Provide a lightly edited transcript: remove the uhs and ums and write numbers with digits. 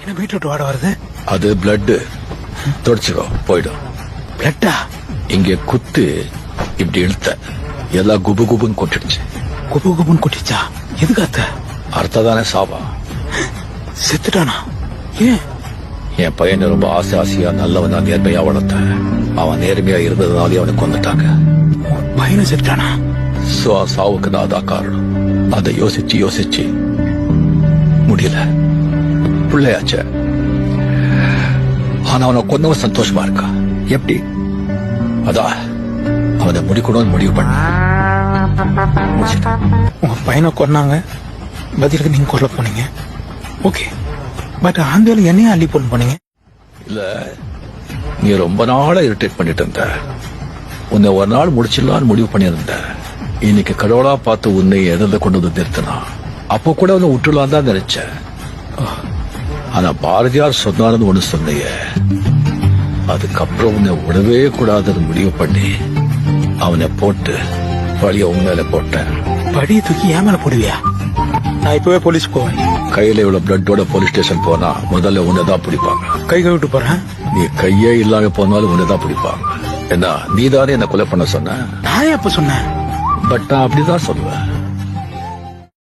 என்ன பீட்ரூட் வாட வருது? அது பிளட். தொடச்சிடும் போயிடும். பிளட்டா? இங்க குத்து இப்படி இழுத்த எல்லாம் குபு குபுன்னு கொட்டிடுச்சு. குபு குபுன்னு கொட்டிச்சா? எதுக்காத்த? அர்த்ததானே சாவா. செத்துட்டானா? ஏன்? என் பையனை ரொம்ப ஆசையா நல்லவனா நேர்மையா வளர்த்த. அவன் நேர்மையா இருந்ததுனாலே அவனை கொண்டுட்டாங்க. பையனை செத்துட்டானா? சாவுக்கு நான் தான் காரணம். அதை யோசிச்சு முடியல. பிள்ளையாச்ச. ஆனா அவனை கொன்னவன் சந்தோஷமா இருக்கா. எப்படி? அதான் அவனை முடிக்கணும்னு முடிவு பண்ண. உங்க பையனை கொன்னாங்க, பதிலுக்கு நீங்க கொல்ல போனீங்க. ஓகே, பட் ஆந்தியால என்னையும் அள்ளி போன் போனீங்க. இல்ல, நீ ரொம்ப நாளா இரிட்டேட் பண்ணிட்டு இருந்த. உன்னை ஒரு நாள் முடிச்சிடலான்னு முடிவு பண்ணியிருந்த. இன்னைக்கு கடவுளா பார்த்து உன்னை எதிர்த்து கொண்டு வந்து நிறுத்தினா. அப்போ கூட உன்னை விட்டுலாம் தான் நினைச்ச. ஆனா பாரதியார் சொன்னாருன்னு ஒண்ணு சொன்னைய, அதுக்கப்புறம் உன்னை விடவே கூடாதுன்னு முடிவு பண்ணி அவனை போட்டு பழிய உண்மையில போட்டேன். படியை தூக்கி ஏன் மேல போடுவியா? நான் இப்பவே போலீஸ் போவேன். கையில இவ்வளவு பிளட்டோட போலீஸ் ஸ்டேஷன் போனா முதல்ல உன்னைதான் பிடிப்பாங்க. கை கழுவிட்டு போறேன். நீ கையே இல்லாம போனாலும் உன்னைதான் பிடிப்பாங்க. என்ன, நீதானே என்ன கொலை பண்ண சொன்ன? நான் எப்ப சொன்னேன்? பட் நான் அப்படிதான் சொல்லுவேன்.